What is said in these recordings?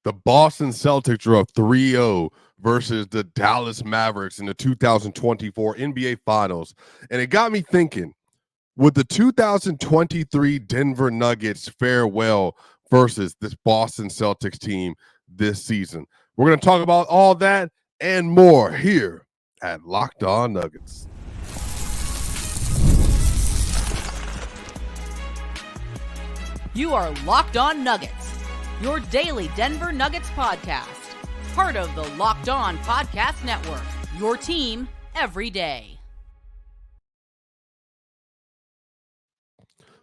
The Boston Celtics are up 3-0 versus the Dallas Mavericks in the 2024 NBA Finals. And it got me thinking, would the 2023 Denver Nuggets fare well versus this Boston Celtics team this season? We're going to talk about all that and more here at Locked On Nuggets. You are Locked On Nuggets, your daily Denver Nuggets podcast. Part of the Locked On Podcast Network, your team every day.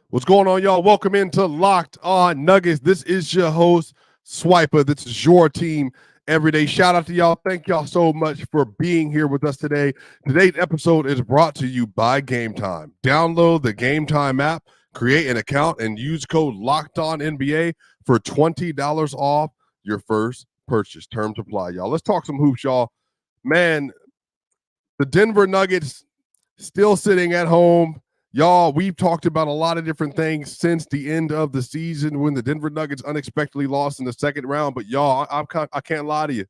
What's going on, y'all? Welcome into Locked On Nuggets. This is your host, Swiper. This is your team every day. Shout out to y'all. Thank y'all so much for being here with us today. Today's episode is brought to you by Gametime. Download the Gametime app, create an account, and use code LOCKEDONNBA for $20 off your first purchase. Terms apply, y'all. Let's talk some hoops, y'all. Man, the Denver Nuggets still sitting at home. Y'all, we've talked about a lot of different things since the end of the season when the Denver Nuggets unexpectedly lost in the second round. But y'all, I can't lie to you.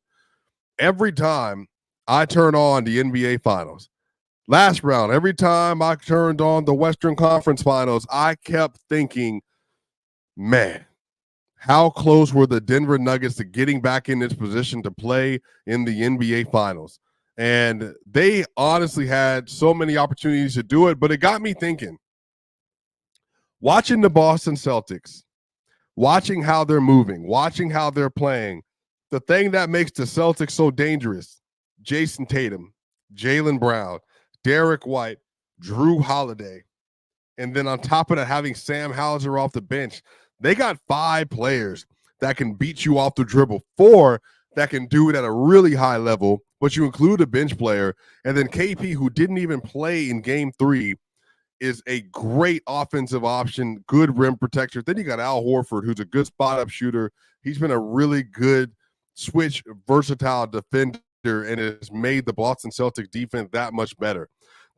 Every time I turn on the NBA Finals, last round, every time I turned on the Western Conference Finals, I kept thinking, man, how close were the Denver Nuggets to getting back in this position to play in the NBA Finals? And they honestly had so many opportunities to do it, but it got me thinking. Watching the Boston Celtics, watching how they're moving, watching how they're playing, the thing that makes the Celtics so dangerous, Jason Tatum, Jaylen Brown, Derek White, Drew Holiday, and then on top of that, having Sam Hauser off the bench, they got 5 players that can beat you off the dribble, 4 that can do it at a really high level, but you include a bench player, and then KP, who didn't even play in Game 3, is a great offensive option, good rim protector. Then you got Al Horford, who's a good spot-up shooter. He's been a really good switch, versatile defender, and has made the Boston Celtics defense that much better.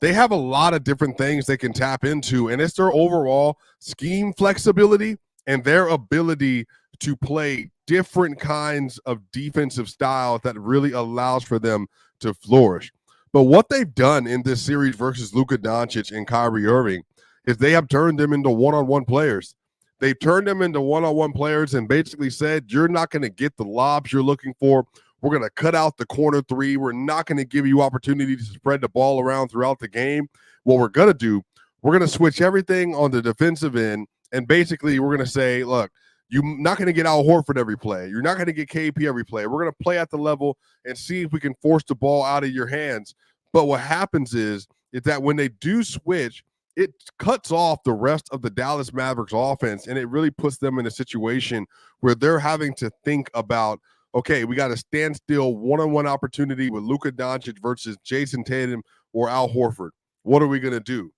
They have a lot of different things they can tap into, and it's their overall scheme flexibility and their ability to play different kinds of defensive styles that really allows for them to flourish. But what they've done in this series versus Luka Doncic and Kyrie Irving is they have turned them into one-on-one players. They've turned them into one-on-one players and basically said, you're not going to get the lobs you're looking for. We're going to cut out the corner three. We're not going to give you opportunity to spread the ball around throughout the game. What we're going to do, we're going to switch everything on the defensive end, and basically we're going to say, look, you're not going to get Al Horford every play. You're not going to get KP every play. We're going to play at the level and see if we can force the ball out of your hands. But what happens is that when they do switch, it cuts off the rest of the Dallas Mavericks offense, and it really puts them in a situation where they're having to think about, okay, we got a standstill one-on-one opportunity with Luka Doncic versus Jason Tatum or Al Horford. What are we going to do?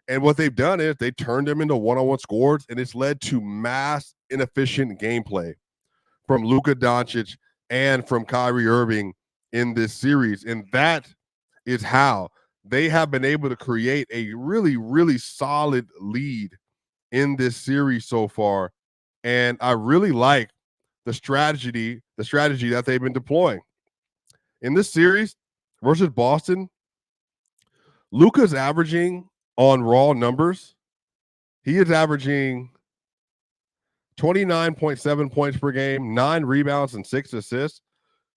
And what they've done is they turned them into one-on-one scores, and it's led to mass inefficient gameplay from Luka Doncic and from Kyrie Irving in this series. And that is how they have been able to create a really, really solid lead in this series so far. And I really like the strategy that they've been deploying. In this series versus Boston, Luka's averaging on raw numbers, he is averaging 29.7 points per game, 9 rebounds, and 6 assists.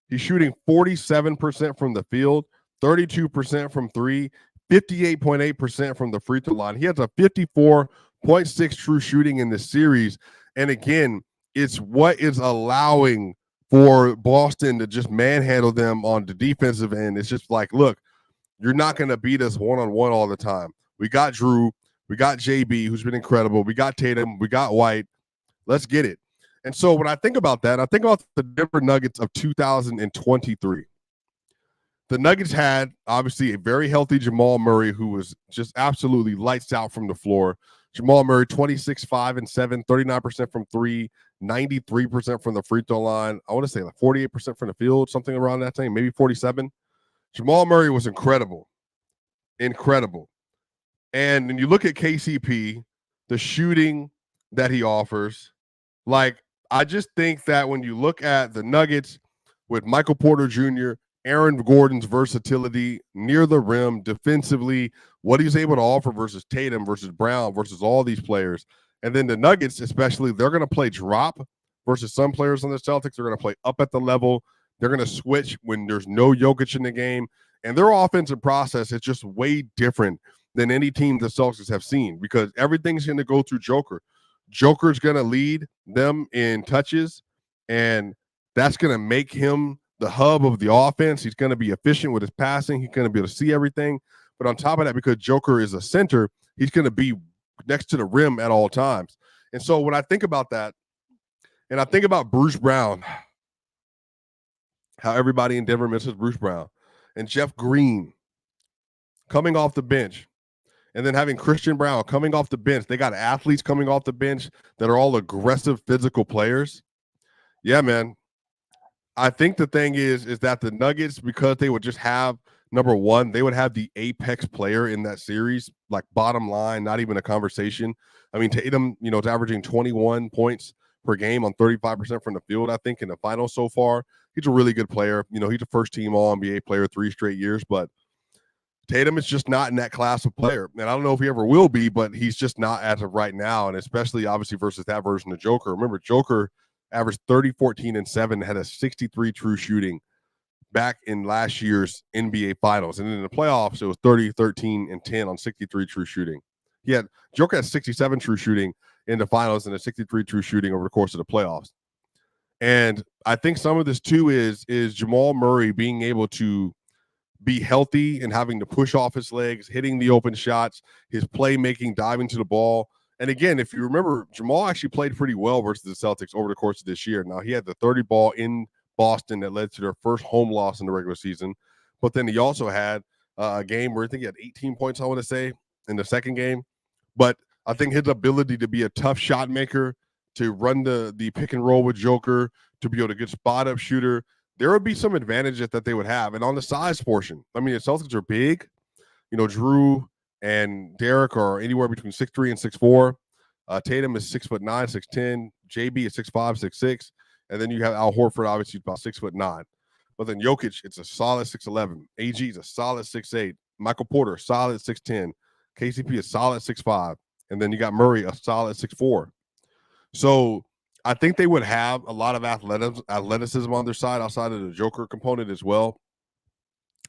He's shooting 47% from the field, 32% from 3, 58.8% from the free throw line. He has a 54.6 true shooting in this series. And again, it's what is allowing for Boston to just manhandle them on the defensive end. It's just like, look, you're not going to beat us one-on-one all the time. We got Drew. We got JB, who's been incredible. We got Tatum. We got White. Let's get it. And so when I think about that, I think about the Denver Nuggets of 2023. The Nuggets had, obviously, a very healthy Jamal Murray who was just absolutely lights out from the floor. Jamal Murray, 26, 5, and 7, 39% from 3, 93% from the free throw line. I want to say like 48% from the field, something around that thing, maybe 47. Jamal Murray was incredible. Incredible. And when you look at KCP, the shooting that he offers, like, I just think that when you look at the Nuggets with Michael Porter Jr., Aaron Gordon's versatility near the rim, defensively, what he's able to offer versus Tatum, versus Brown, versus all these players. And then the Nuggets, especially, they're going to play drop versus some players on the Celtics. They're going to play up at the level. They're going to switch when there's no Jokic in the game. And their offensive process is just way different than any team the Celtics have seen because everything's going to go through Joker. Joker's going to lead them in touches, and that's going to make him the hub of the offense. He's going to be efficient with his passing. He's going to be able to see everything. But on top of that, because Joker is a center, he's going to be next to the rim at all times. And so when I think about that, and I think about Bruce Brown, how everybody in Denver misses Bruce Brown, and Jeff Green coming off the bench, and then having Christian Brown coming off the bench. They got athletes coming off the bench that are all aggressive, physical players. Yeah, man. I think the thing is that the Nuggets, because they would just have, number one, they would have the apex player in that series, like bottom line, not even a conversation. I mean, Tatum, is averaging 21 points per game on 35% from the field, I think, in the finals so far. He's a really good player. He's a first-team All-NBA player 3 straight years, but Tatum is just not in that class of player. And I don't know if he ever will be, but he's just not as of right now, and especially, obviously, versus that version of Joker. Remember, Joker averaged 30, 14, and 7, had a 63 true shooting back in last year's NBA Finals. And then in the playoffs, it was 30, 13, and 10 on 63 true shooting. Joker had 67 true shooting in the finals and a 63 true shooting over the course of the playoffs. And I think some of this, too, is Jamal Murray being able to be healthy and having to push off his legs, hitting the open shots, his playmaking, diving to the ball. And again, if you remember, Jamal actually played pretty well versus the Celtics over the course of this year. Now, he had the 30 ball in Boston that led to their first home loss in the regular season. But then he also had a game where I think he had 18 points, I want to say, in the second game. But I think his ability to be a tough shot maker, to run the pick and roll with Joker, to be able to get spot up shooter, there would be some advantages that they would have. And on the size portion, I mean, the Celtics are big. Drew and Derek are anywhere between 6'3" and 6'4". Tatum is 6'9", 6'10". JB is 6'5", 6'6". And then you have Al Horford, obviously, about 6'9". But then Jokic, it's a solid 6'11". AG is a solid 6'8". Michael Porter, solid 6'10". KCP is solid 6'5". And then you got Murray, a solid 6'4". So I think they would have a lot of athleticism on their side outside of the Joker component as well.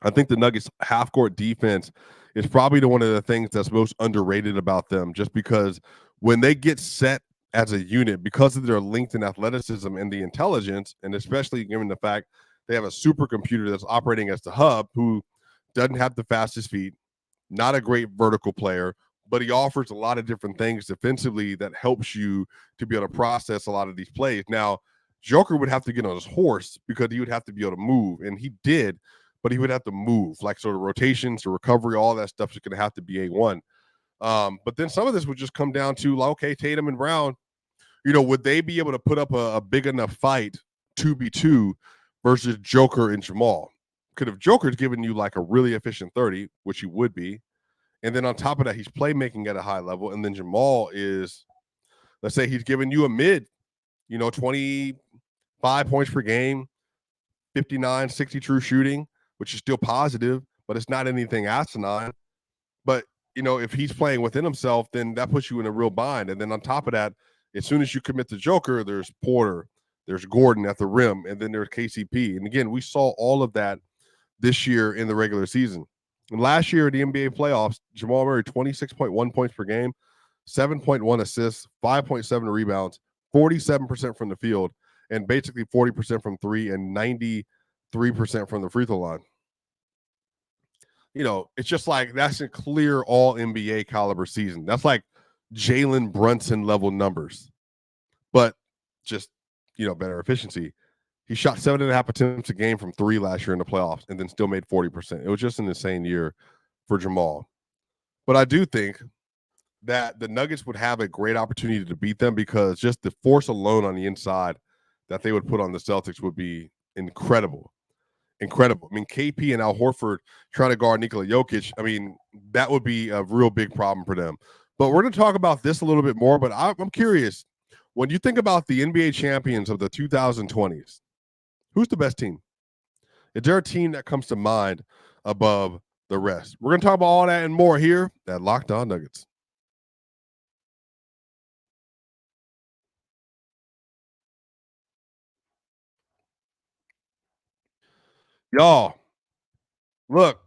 I think the Nuggets half-court defense is probably one of the things that's most underrated about them, just because when they get set as a unit, because of their length and athleticism and the intelligence, and especially given the fact they have a supercomputer that's operating as the hub who doesn't have the fastest feet, not a great vertical player, but he offers a lot of different things defensively that helps you to be able to process a lot of these plays. Now, Joker would have to get on his horse because he would have to be able to move, and he did, but he would have to move, like sort of rotations, the recovery, all that stuff is going to have to be A1. But then some of this would just come down to, like, okay, Tatum and Brown, would they be able to put up a big enough fight 2v2 versus Joker and Jamal? Because if Joker's giving you like a really efficient 30, which he would be, and then on top of that, he's playmaking at a high level. And then Jamal is, let's say he's giving you a mid, 25 points per game, 59, 60 true shooting, which is still positive, but it's not anything asinine. But, if he's playing within himself, then that puts you in a real bind. And then on top of that, as soon as you commit to Joker, there's Porter, there's Gordon at the rim, and then there's KCP. And again, we saw all of that this year in the regular season. And last year in the NBA playoffs, Jamal Murray, 26.1 points per game, 7.1 assists, 5.7 rebounds, 47% from the field, and basically 40% from three and 93% from the free throw line. It's just like that's a clear all NBA caliber season. That's like Jalen Brunson level numbers, but just, better efficiency. He shot 7.5 attempts a game from three last year in the playoffs and then still made 40%. It was just an insane year for Jamal. But I do think that the Nuggets would have a great opportunity to beat them because just the force alone on the inside that they would put on the Celtics would be incredible. Incredible. I mean, KP and Al Horford trying to guard Nikola Jokic, I mean, that would be a real big problem for them. But we're going to talk about this a little bit more, but I'm curious. when you think about the NBA champions of the 2020s, who's the best team? Is there a team that comes to mind above the rest? We're going to talk about all that and more here at Locked On Nuggets. Y'all, look,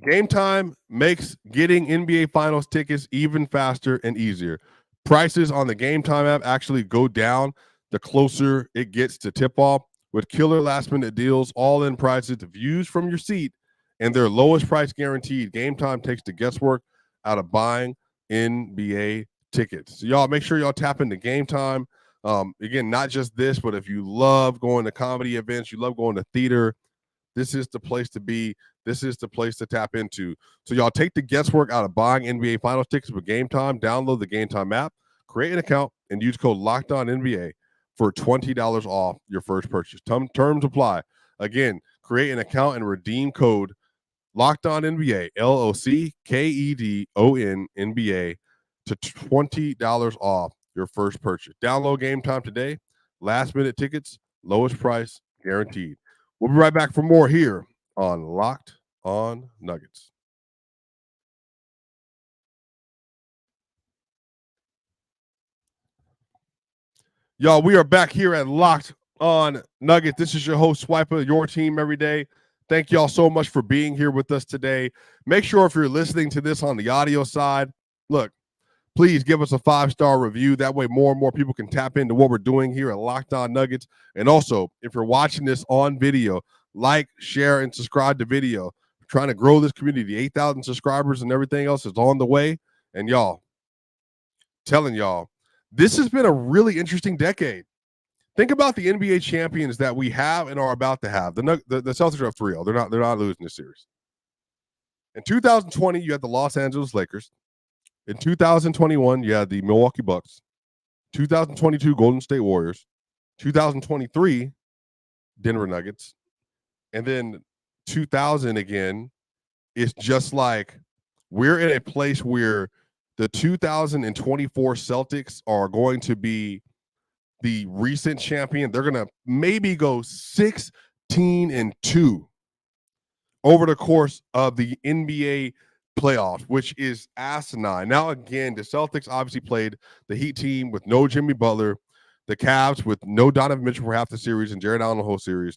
Gametime makes getting NBA Finals tickets even faster and easier. Prices on the Gametime app actually go down the closer it gets to tip-off with killer last-minute deals, all-in prices, views from your seat, and their lowest price guaranteed. Gametime takes the guesswork out of buying NBA tickets. So y'all make sure y'all tap into Gametime. Again, not just this, but if you love going to comedy events, you love going to theater, this is the place to be. This is the place to tap into. So y'all take the guesswork out of buying NBA Finals tickets with Gametime. Download the Gametime app, create an account, and use code LOCKEDONNBA for $20 off your first purchase. Terms apply. Again, create an account and redeem code LOCKEDONNBA, LOCKEDONNBA to $20 off your first purchase. Download Gametime today. Last minute tickets, lowest price guaranteed. We'll be right back for more here on Locked On Nuggets. Y'all, we are back here at Locked On Nuggets. This is your host, Swiper, your team every day. Thank y'all so much for being here with us today. Make sure if you're listening to this on the audio side, look, please give us a 5-star review. That way more and more people can tap into what we're doing here at Locked On Nuggets. And also, if you're watching this on video, like, share, and subscribe to video. We're trying to grow this community. 8,000 subscribers and everything else is on the way. And y'all, telling y'all, this has been a really interesting decade. Think about the NBA champions that we have and are about to have. The Celtics are 3-0. They're not losing this series. In 2020, you had the Los Angeles Lakers. In 2021, you had the Milwaukee Bucks. 2022, Golden State Warriors. 2023, Denver Nuggets. And then 2000 again is just like we're in a place where the 2024 Celtics are going to be the recent champion. They're going to maybe go 16-2 over the course of the NBA playoffs, which is asinine. Now, again, the Celtics obviously played the Heat team with no Jimmy Butler, the Cavs with no Donovan Mitchell for half the series and Jared Allen the whole series.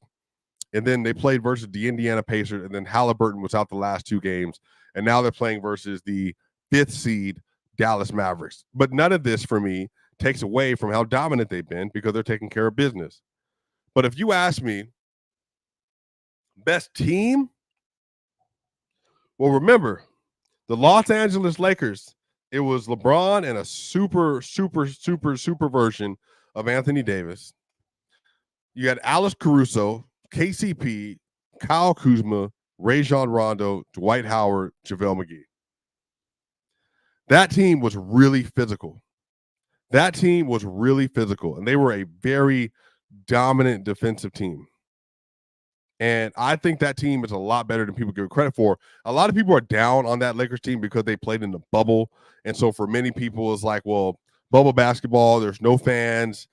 And then they played versus the Indiana Pacers, and then Halliburton was out the last 2 games. And now they're playing versus the 5th seed Dallas Mavericks. But none of this, for me, takes away from how dominant they've been because they're taking care of business. But if you ask me, best team? Well, remember, the Los Angeles Lakers, it was LeBron and a super version of Anthony Davis. You had Alex Caruso, KCP, Kyle Kuzma, Rajon Rondo, Dwight Howard, JaVale McGee. That team was really physical. And they were a very dominant defensive team. And I think that team is a lot better than people give credit for. A lot of people are down on that Lakers team because they played in the bubble. And so for many people, it's like, well, bubble basketball, there's no fans.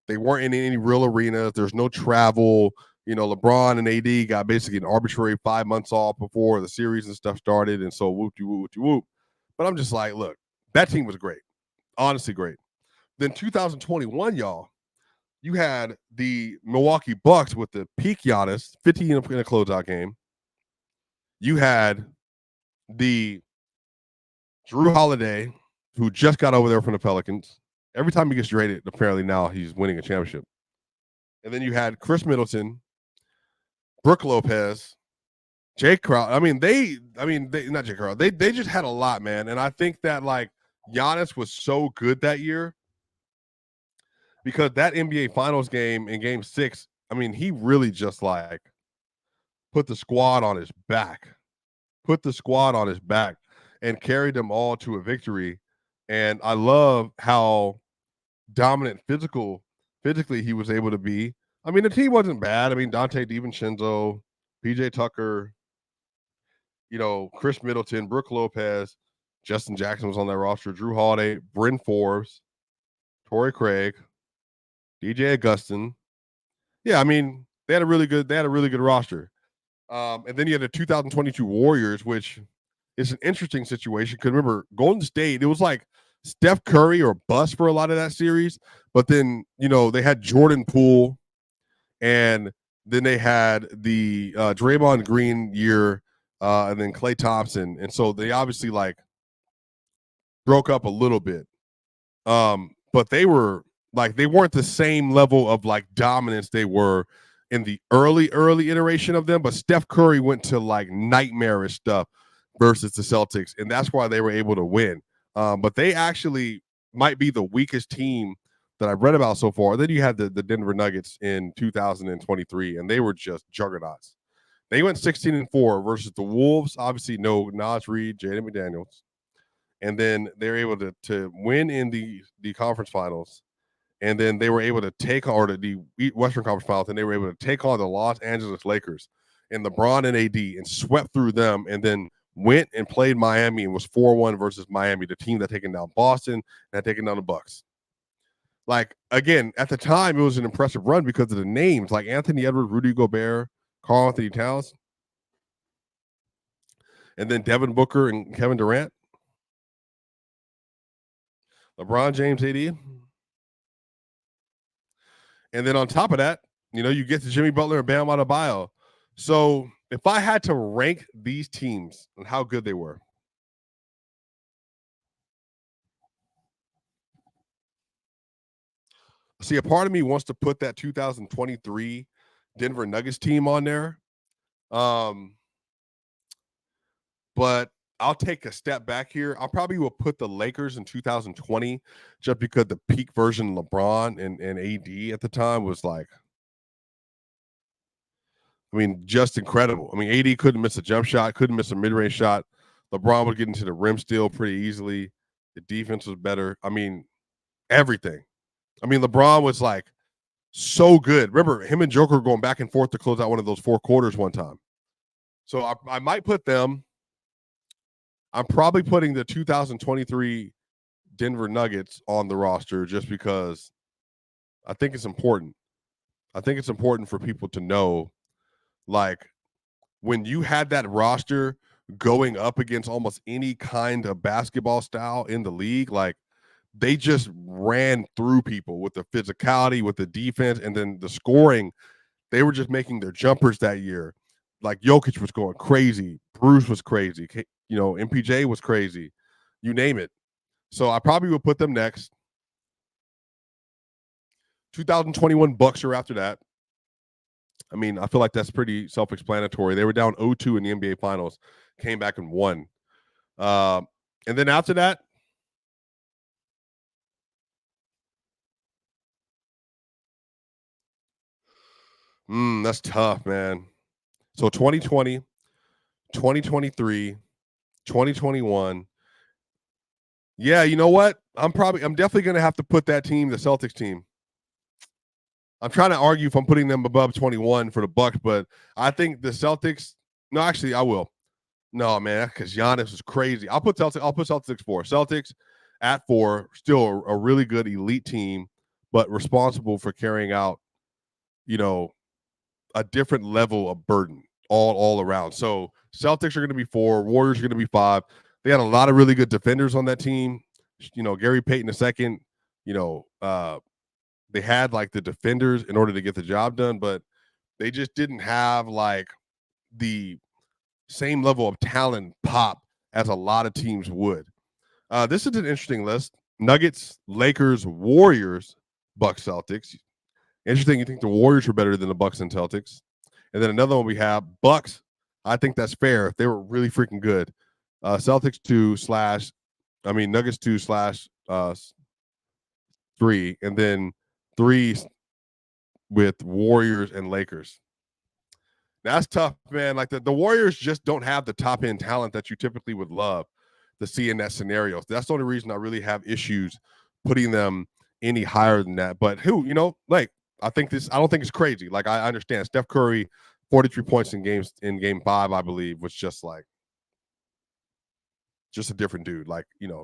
They weren't in any real arenas. There's no travel. You know, LeBron and AD got basically an arbitrary 5 months off before the series and stuff started. And so whoop-de-whoop. But I'm just like, look, that team was great. Honestly, great. Then 2021, y'all, you had the Milwaukee Bucks with the peak Giannis, 50 in a closeout game. You had the Drew Holiday, who just got over there from the Pelicans. Every time he gets traded, apparently now he's winning a championship. And then you had Chris Middleton, Brook Lopez, Jake Crowder. They not Jake Crowder. They just had a lot, man. And I think that like Giannis was so good that year because that NBA Finals game in Game 6, he really just like put the squad on his back and carried them all to a victory. And I love how dominant physically he was able to be. The team wasn't bad. Dante DiVincenzo, PJ Tucker, Chris Middleton, Brook Lopez, Justin Jackson was on that roster, Drew Holiday, Bryn Forbes, Torrey Craig, DJ Augustin. Yeah, I mean, they had a really good roster. And then you had the 2022 Warriors, which is an interesting situation. Because remember, Golden State, it was like Steph Curry or bust for a lot of that series. But then, they had Jordan Poole, and then they had the Draymond Green year, and then Klay Thompson. And so they obviously broke up a little bit. But they weren't the same level of dominance they were in the early iteration of them. But Steph Curry went to nightmarish stuff versus the Celtics, and that's why they were able to win. But they actually might be the weakest team that I've read about so far. Then you had the Denver Nuggets in 2023, and they were just juggernauts. They went 16-4 versus the Wolves. Obviously, no Naz Reid, Jaden McDaniels. And then they're able to win in the conference finals. And then they were able to take on the Western Conference Finals, and they were able to take on the Los Angeles Lakers and LeBron and AD and swept through them, and then went and played Miami and was 4-1 versus Miami, the team that taken down Boston and had taken down the Bucks. Again, at the time, it was an impressive run because of the names like Anthony Edwards, Rudy Gobert, Karl Anthony Towns, and then Devin Booker and Kevin Durant, LeBron James, AD. And then on top of that, you get to Jimmy Butler and Bam Adebayo. So if I had to rank these teams and how good they were, see, a part of me wants to put that 2023 Denver Nuggets team on there. But I'll take a step back here. I probably will put the Lakers in 2020 just because the peak version of LeBron and AD at the time was just incredible. AD couldn't miss a jump shot, couldn't miss a mid-range shot. LeBron would get into the rim steal pretty easily. The defense was better. Everything. LeBron was so good. Remember, him and Joker going back and forth to close out one of those 4 quarters one time. So I might put them. I'm probably putting the 2023 Denver Nuggets on the roster just because I think it's important. I think it's important for people to know, when you had that roster going up against almost any kind of basketball style in the league, they just ran through people with the physicality, with the defense, and then the scoring. They were just making their jumpers that year. Jokic was going crazy. Bruce was crazy. MPJ was crazy. You name it. So I probably would put them next. 2021 Bucks are after that. I feel like that's pretty self-explanatory. They were down 0-2 in the NBA Finals, came back and won. And then after that, that's tough, man. So 2020, 2023, 2021. Yeah, you know what? I'm definitely going to have to put that team, the Celtics team. I'm trying to argue if I'm putting them above 21 for the Bucks, but I think the Celtics. No, actually, I will. No, man, because Giannis was crazy. I'll put Celtics 4. Celtics at 4, still a really good elite team, but responsible for carrying out, a different level of burden all around. So Celtics are going to be 4, Warriors are going to be 5. They had a lot of really good defenders on that team. Gary Payton II. They had the defenders in order to get the job done, but they just didn't have the same level of talent pop as a lot of teams would. This is an interesting list. Nuggets, Lakers, Warriors, Bucks, Celtics. Interesting. You think the Warriors were better than the Bucks and Celtics. And then another one we have, Bucks. I think that's fair. They were really freaking good. Celtics 2/ Nuggets 2/3, and then 3 with Warriors and Lakers. That's tough, man. The Warriors just don't have the top end talent that you typically would love to see in that scenario. That's the only reason I really have issues putting them any higher than that. But I don't think it's crazy. I understand Steph Curry, 43 points in game 5, I believe, was just a different dude.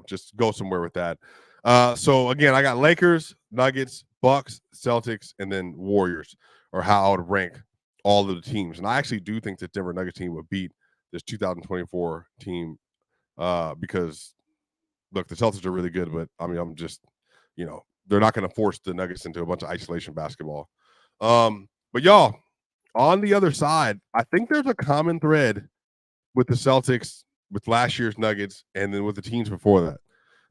Just go somewhere with that. So again, I got Lakers, Nuggets, Bucks, Celtics, and then Warriors, or how I would rank all of the teams. And I actually do think that Denver Nuggets team would beat this 2024 team because look, the Celtics are really good, but I mean, I'm just, they're not going to force the Nuggets into a bunch of isolation basketball. But y'all, on the other side, I think there's a common thread with the Celtics, with last year's Nuggets, and then with the teams before that.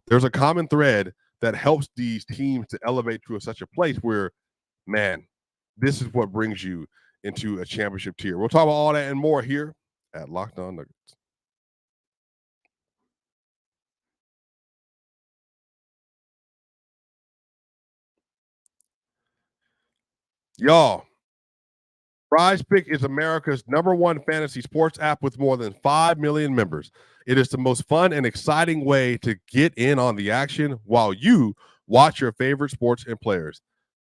There's a common thread that helps these teams to elevate to such a place where, man, this is what brings you into a championship tier. We'll talk about all that and more here at Locked On Nuggets. Y'all, PrizePicks is America's #1 fantasy sports app with more than 5 million members. It is the most fun and exciting way to get in on the action while you watch your favorite sports and players.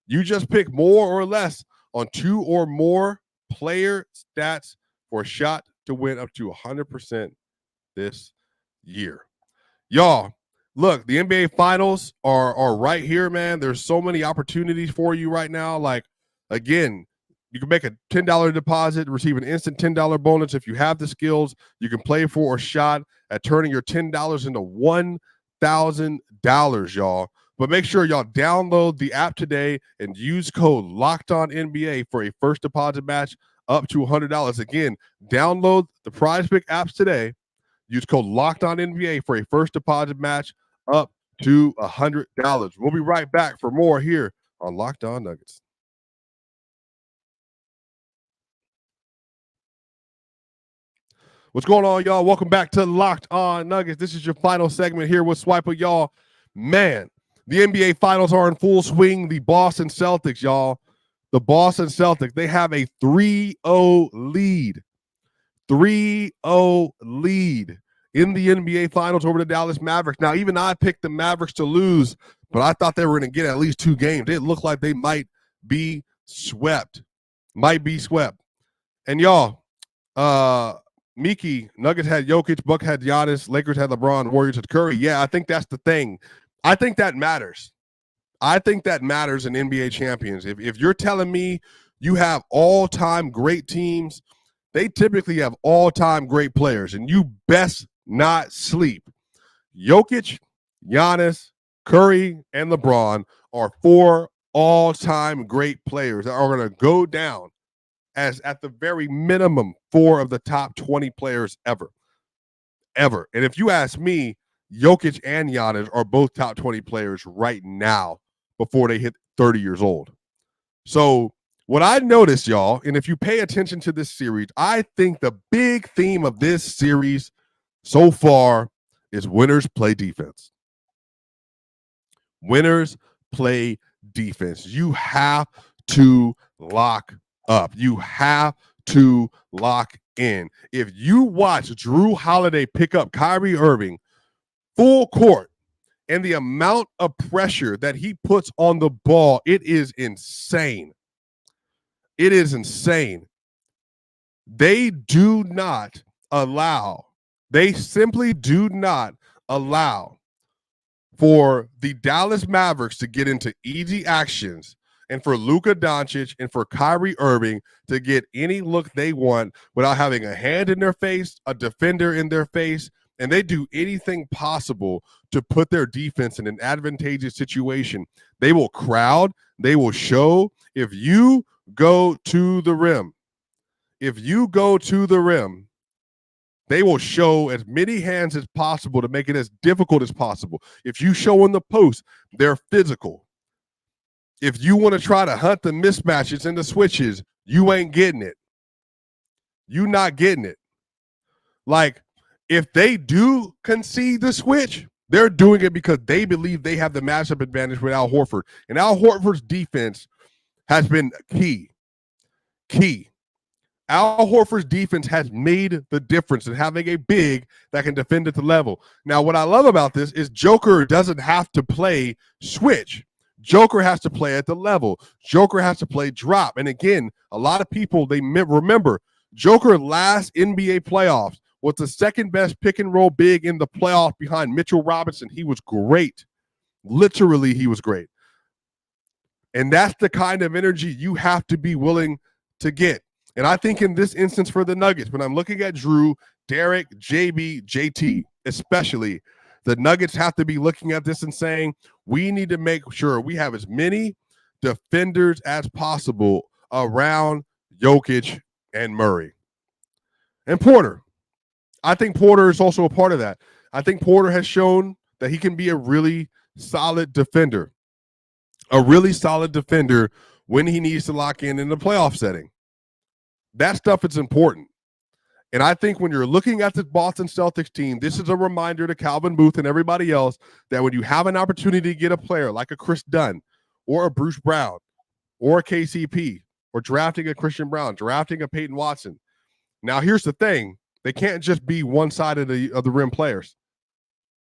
You just pick more or less on 2 or more player stats for a shot to win up to 100% this year. Y'all, look, the NBA finals are right here, man. There's so many opportunities for you right now. Like, again, you can make a $10 deposit, receive an instant $10 bonus. If you have the skills, you can play for a shot at turning your $10 into $1,000, y'all. But make sure y'all download the app today and use code LOCKEDONNBA for a first deposit match up to $100. Again, download the PrizePicks apps today. Use code LOCKEDONNBA for a first deposit match up to $100. We'll be right back for more here on Locked On Nuggets. What's going on, y'all? Welcome back to Locked On Nuggets. This is your final segment here with Swiper, y'all. Man, the NBA Finals are in full swing. The Boston Celtics, y'all. The Boston Celtics, they have a 3-0 lead. 3-0 lead in the NBA Finals over the Dallas Mavericks. Now, even I picked the Mavericks to lose, but I thought they were going to get at least 2 games. It looked like they might be swept. And y'all, Miki, Nuggets had Jokic, Buck had Giannis, Lakers had LeBron, Warriors had Curry. Yeah, I think that's the thing. I think that matters. I think that matters in NBA champions. If you're telling me you have all-time great teams, they typically have all-time great players, and you best not sleep. Jokic, Giannis, Curry, and LeBron are 4 all-time great players that are going to go down as at the very minimum 4 of the top 20 players ever. And if you ask me, Jokic and Giannis are both top 20 players right now before they hit 30 years old. So what I noticed, y'all, and if you pay attention to this series, I think the big theme of this series so far is winners play defense. Winners play defense. You have to lock up. You have to lock in. If you watch Drew Holiday pick up Kyrie Irving full court and the amount of pressure that he puts on the ball, it is insane. It is insane. They simply do not allow for the Dallas Mavericks to get into easy actions and for Luka Doncic and for Kyrie Irving to get any look they want without having a hand in their face, a defender in their face, and they do anything possible to put their defense in an advantageous situation. They will crowd, they will show. If you go to the rim, they will show as many hands as possible to make it as difficult as possible. If you show in the post, they're physical. If you want to try to hunt the mismatches and the switches, you ain't getting it. You not getting it. Like, if they do concede the switch, they're doing it because they believe they have the matchup advantage with Al Horford. And Al Horford's defense has been key. Al Horford's defense has made the difference in having a big that can defend at the level. Now, what I love about this is Joker doesn't have to play switch. Joker has to play at the level. Joker has to play drop. And again, a lot of people, they remember Joker last NBA playoffs was the second best pick and roll big in the playoff behind Mitchell Robinson. He was great. Literally, he was great. And that's the kind of energy you have to be willing to get. And I think in this instance for the Nuggets, when I'm looking at Drew, Derek, JB, JT, especially, the Nuggets have to be looking at this and saying, we need to make sure we have as many defenders as possible around Jokic and Murray. And Porter. I think Porter is also a part of that. I think Porter has shown that he can be a really solid defender. A really solid defender when he needs to lock in the playoff setting. That stuff is important. And I think when you're looking at the Boston Celtics team, this is a reminder to Calvin Booth and everybody else that when you have an opportunity to get a player like a Chris Dunn or a Bruce Brown or a KCP or drafting a Christian Brown, drafting a Peyton Watson. Now, here's the thing. They can't just be one side of the rim players.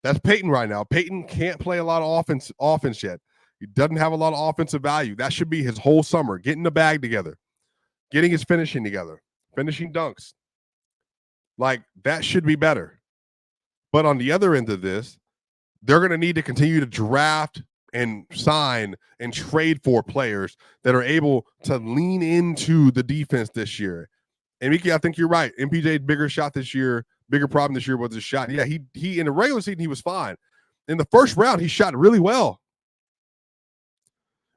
That's Peyton right now. Peyton can't play a lot of offense yet. He doesn't have a lot of offensive value. That should be his whole summer, getting the bag together, getting his finishing together, finishing dunks. Like, that should be better. But on the other end of this, they're going to need to continue to draft and sign and trade for players that are able to lean into the defense this year. And Mickey, I think you're right. MPJ's bigger problem this year was his shot. Yeah, he in the regular season, he was fine. In the first round, he shot really well.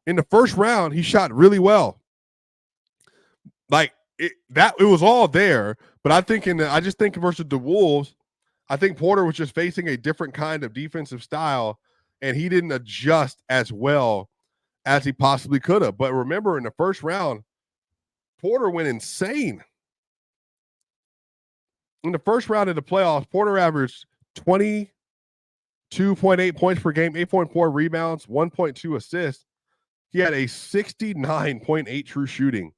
In the first round, he shot really well. Like, it was all there. But I think I just think versus the Wolves, I think Porter was just facing a different kind of defensive style, and he didn't adjust as well as he possibly could have. But remember, in the first round, Porter went insane. In the first round of the playoffs, Porter averaged 22.8 points per game, 8.4 rebounds, 1.2 assists. He had a 69.8 true shooting.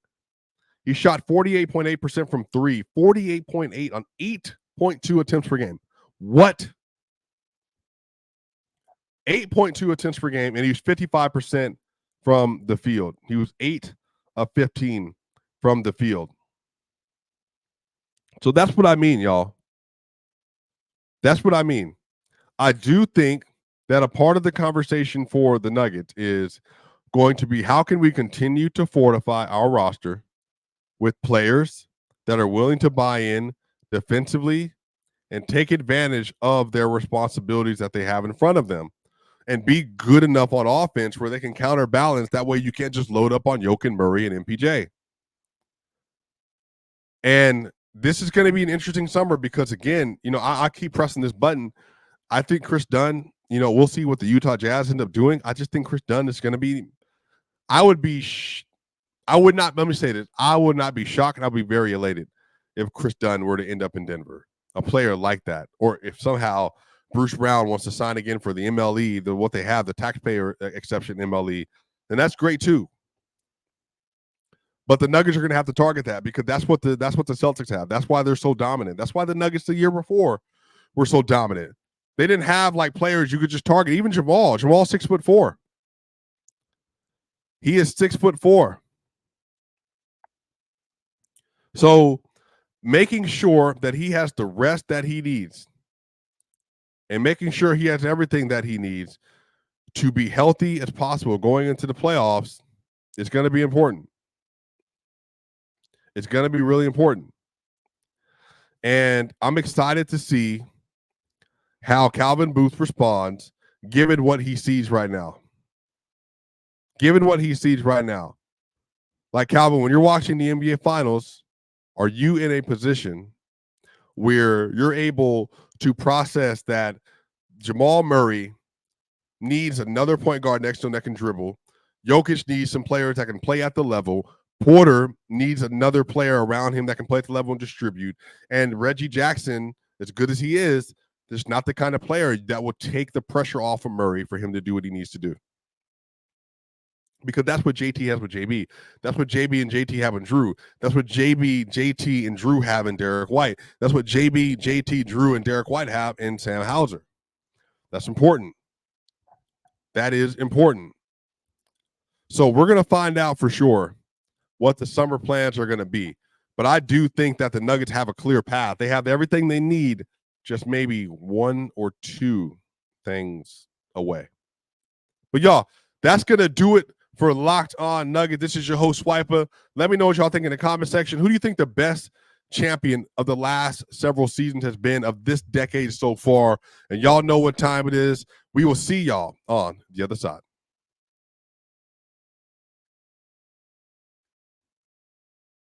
He shot 48.8% from three, 48.8 on 8.2 attempts per game. What? 8.2 attempts per game, and he was 55% from the field. He was 8 of 15 from the field. So that's what I mean, y'all. That's what I mean. I do think that a part of the conversation for the Nuggets is going to be how can we continue to fortify our roster with players that are willing to buy in defensively and take advantage of their responsibilities that they have in front of them and be good enough on offense where they can counterbalance. That way you can't just load up on Jokic, Murray, and MPJ. And this is going to be an interesting summer because, again, I keep pressing this button. I think Chris Dunn, we'll see what the Utah Jazz end up doing. I just think Chris Dunn is going to be – I would be – let me say this. I would not be shocked, and I'll be very elated if Chris Dunn were to end up in Denver, a player like that. Or if somehow Bruce Brown wants to sign again for the MLE, what they have, the taxpayer exception MLE, then that's great too. But the Nuggets are going to have to target that because that's what the Celtics have. That's why they're so dominant. That's why the Nuggets the year before were so dominant. They didn't have like players you could just target. Even Jamal. Jamal's 6'4". He is 6'4". So making sure that he has the rest that he needs and making sure he has everything that he needs to be healthy as possible going into the playoffs is going to be important. It's going to be really important. And I'm excited to see how Calvin Booth responds given what he sees right now. Like, Calvin, when you're watching the NBA Finals, are you in a position where you're able to process that Jamal Murray needs another point guard next to him that can dribble? Jokic needs some players that can play at the level. Porter needs another player around him that can play at the level and distribute. And Reggie Jackson, as good as he is not the kind of player that will take the pressure off of Murray for him to do what he needs to do. Because that's what JT has with JB. That's what JB and JT have in Drew. That's what JB, JT, and Drew have in Derek White. That's what JB, JT, Drew, and Derek White have in Sam Hauser. That's important. That is important. So we're going to find out for sure what the summer plans are going to be. But I do think that the Nuggets have a clear path. They have everything they need, just maybe one or two things away. But y'all, that's going to do it for Locked On Nuggets. This is your host, Swiper. Let me know what y'all think in the comment section. Who do you think the best champion of the last several seasons has been of this decade so far? And y'all know what time it is. We will see y'all on the other side.